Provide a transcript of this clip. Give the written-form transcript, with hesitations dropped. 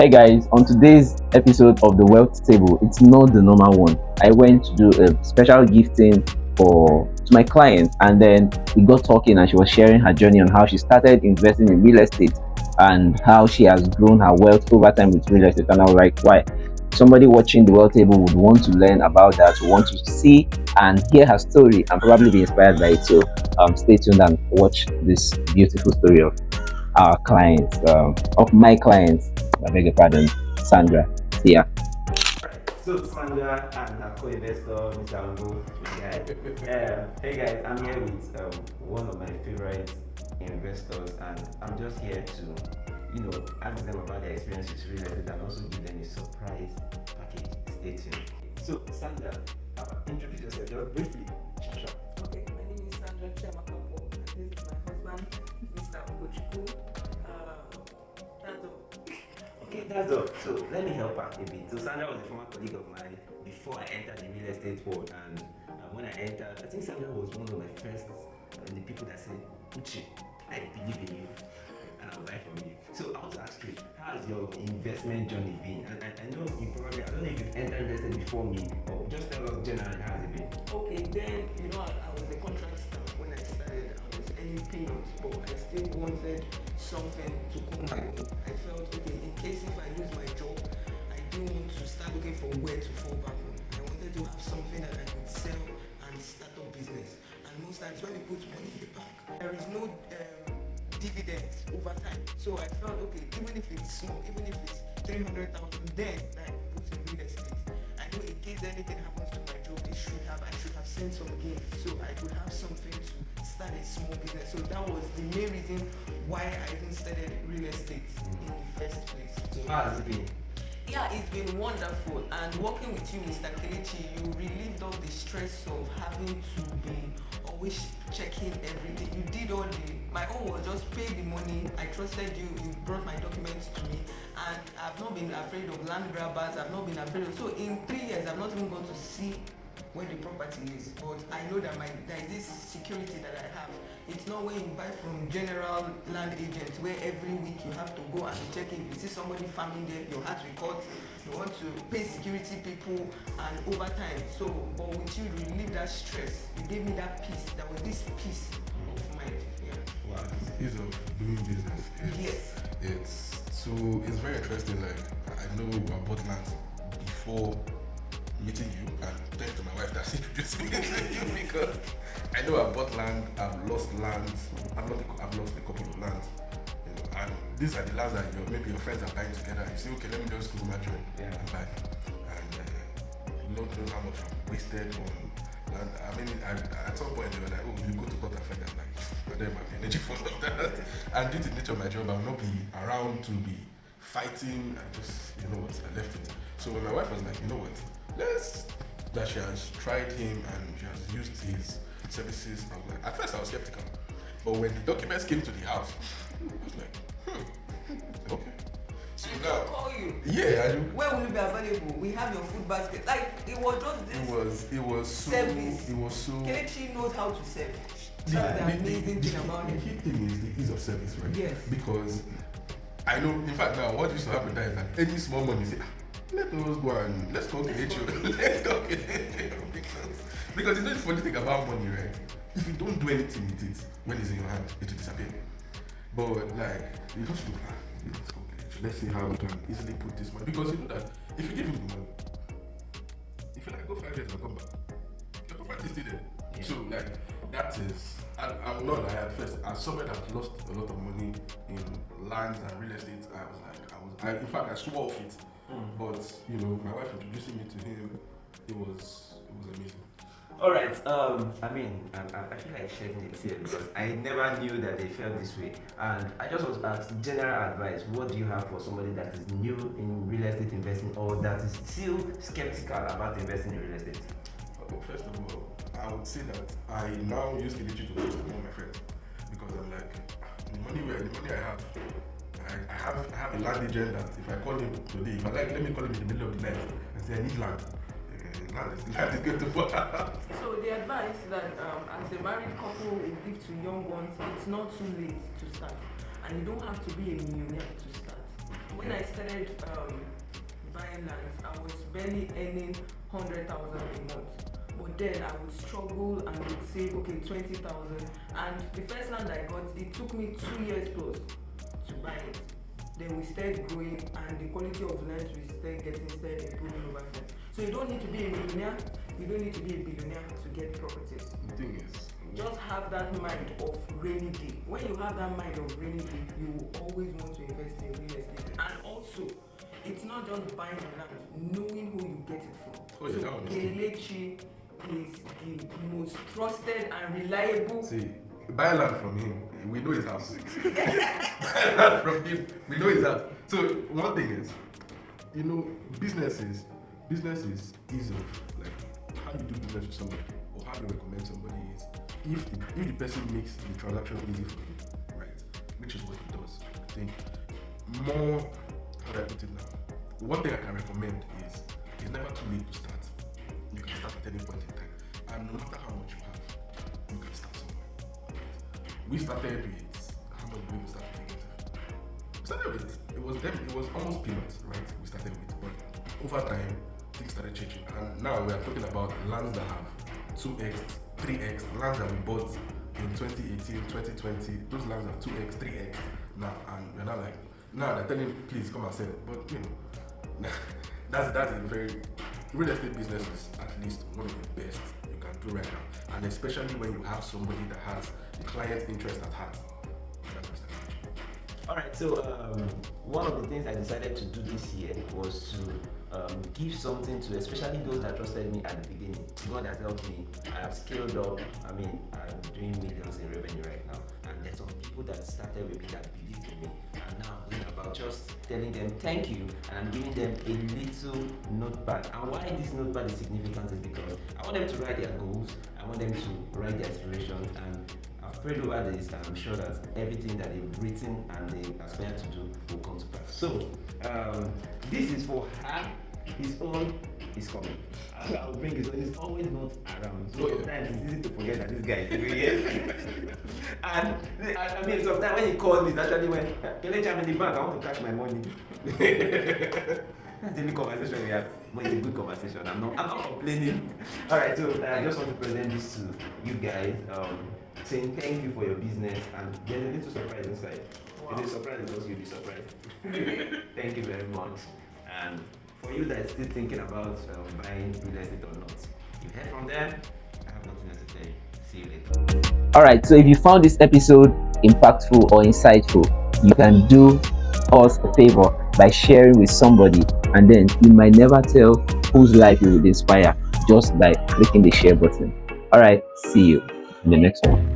Hey guys, on today's episode of the Wealth Table, it's not the normal one. I went to do a special gifting to my client, and then we got talking, and she was sharing her journey on how she started investing in real estate and how she has grown her wealth over time with real estate. And I was like, why? Somebody watching the Wealth Table would want to learn about that, would want to see and hear her story and probably be inspired by it. So stay tuned and watch this beautiful story of our clients, of my clients. I beg your pardon, Sandra. See ya. So Sandra and her co-investor, Mr. Ango, hey guys, I'm here with one of my favorite investors, and I'm just here to, ask them about their experience with real estate and also give them a surprise package. Stay tuned. So Sandra, introduce yourself just briefly. Okay, my name is Sandra Chiamakapo, and this is my husband, Mr. Ugochukwu. That's all. Okay, that's all. So let me help her a bit. So Sandra was a former colleague of mine before I entered the real estate world, and when I entered, I think Sandra was one of my first the people that said, Uchi, I believe in you, and I'll buy from you. So I want to ask you, how has your investment journey been? And I know you probably, I don't know if you've entered real estate before me, but just tell us generally how has it been. Okay, then, I was a contract staff when I started. I was earning payments, but I still wanted something to come back. I felt, okay, in case if I lose my job, I didn't want to start looking for where to fall back on. I wanted to have something that I could sell and start up business. And most times when you put money in the bank, there is no dividends over time. So I felt, okay, even if it's small, even if it's 300,000, then I put in real estate. I know in case anything happens to my job, I should have sent some gain, so I could have something to start a small business. So that was the main reason why I even started real estate in the first place. So how has it been? Yeah, it's been wonderful, and working with you, Mr. Kelechi, you relieved all the stress of having to be always checking everything. You did all my own was just pay the money. I trusted you, you brought my documents to me, and I've not been afraid of land grabbers, I've not been afraid of, so in 3 years, I've not even gone to see where the property is, but I know that there is this security that I have. It's not when you buy from general land agents where every week you have to go and check if you see somebody farming there, your heart will cut, you want to pay security people, and over time. So, but with you relieve that stress, you gave me that peace, there was this peace of mind. Yeah. Wow, it's ease of doing business. Yes. It's very interesting. Like I know about bought land before meeting you, and thanks to my wife that introduced me to you, because I know I've bought land, I've lost lands, I've lost a couple of lands, and these are the lands that maybe your friends are buying together. You say, okay, let me just go my joint and buy, and Lord knows how much I've wasted on land. I mean, at some point they were like, oh, you go to Port and I'm like, but there might be energy for of that, and due to the nature of my job, I will not be around to be fighting. I just, I left it. So when my wife was like, that she has tried him and she has used his services, I was like, at first I was skeptical, but when the documents came to the house, I was like, okay. So I now, will call you. Yeah, where will you be available? We have your food basket. Like it was just this. It was so. Service. It was so. Kelechi knows how to serve. The amazing thing about the it. key thing is the ease of service, right? Yes. Because I know, in fact, now what used to happen there is that any small money, say, let's go and let's go Kelechi. Let's go Kelechi. Because you know the funny thing about money, right? If you don't do anything with it, when it's in your hand, it will disappear. But like, you just look at let's go Kelechi. Let's see how we can easily put this money. Because you know that if you give him the money, if you like go 5 years and come back, your property is still there. Yeah. So like that is, I'm not like at first, as someone that lost a lot of money in lands and real estate, in fact I swore off it. But my wife introducing me to him, it was amazing. Alright, I feel like shedding a tear because I never knew that they felt this way. And I just want to ask general advice. What do you have for somebody that is new in real estate investing or that is still skeptical about investing in real estate? First of all, I would say that I now use Kelechi to host among my friends, because I'm like, the money I have, I have a land agent that if I call him today, if I like, let me call him in the middle of the night and say I need land. Land is going to fall out. So the advice that as a married couple will give to young ones, it's not too late to start, and you don't have to be a millionaire to start. When I started buying lands, I was barely earning 100,000 a month. But then I would struggle and would save, okay, 20,000. And the first land I got, it took me 2 years plus to buy it. Then we started growing, and the quality of land we started improving over time. So you don't need to be a millionaire, you don't need to be a billionaire to get properties. The thing is, Just have that mind of rainy day. When you have that mind of rainy day, you will always want to invest in real estate. And also, it's not just buying the land, knowing who you get it from. Oh, yeah, that one is Kelechi is the most trusted and reliable. see, buy land from him, we know his house. Buy land from him, we know his house. So one thing is, you know, business is easy. Like how you do business with somebody or how you recommend somebody is if the person makes the transaction easy for you, right? Which is what he does. I think more, how do I put it now? One thing I can recommend is it's never too late to start. You can start at any point in time. And no matter how much you have, you can start somewhere. We started with how much did we start with? We started with it was almost peanuts, right? We started with, but over time things started changing. And now we are talking about lands that have 2x, 3x, lands that we bought in 2018, 2020, those lands have 2x, 3x now, and we're not like, now they're telling you, please come and sell it. But you know, that's a very, real estate business is at least one of the best you can do right now, and especially when you have somebody that has the client's interest at heart. That's my strategy. All right, so one of the things I decided to do this year was to give something to especially those that trusted me at the beginning. God has helped me. I have scaled up. I mean, I'm doing millions in revenue right now. And there's some people that started with me that believed in me. And now I'm going about just telling them thank you. And I'm giving them a little notepad. And why this notepad is significant is because I want them to write their goals. I want them to write their aspirations. And I've prayed over this, and I'm sure that everything that they've written and they aspire to do will come to pass. So, this is for her. His own is coming. I'll bring his own. He's always not around. So sometimes it's easy to forget that this guy is here. And I mean, sometimes when he calls me, it's actually when Kelechi, I'm in the bank, I want to cash my money. That's the only conversation we have. But it's a good conversation. I'm not complaining. Alright, so I just want to present this to you guys. Saying thank you for your business, and there's a little surprise inside. Wow. It's a surprise because you'll be surprised. Thank you very much. And for you that are still thinking about buying real estate or not, you've heard from them. I have nothing else to tell you. See you later. Alright, so if you found this episode impactful or insightful, you can do us a favor by sharing with somebody, and then you might never tell whose life you would inspire just by clicking the share button. Alright, see you in the next one.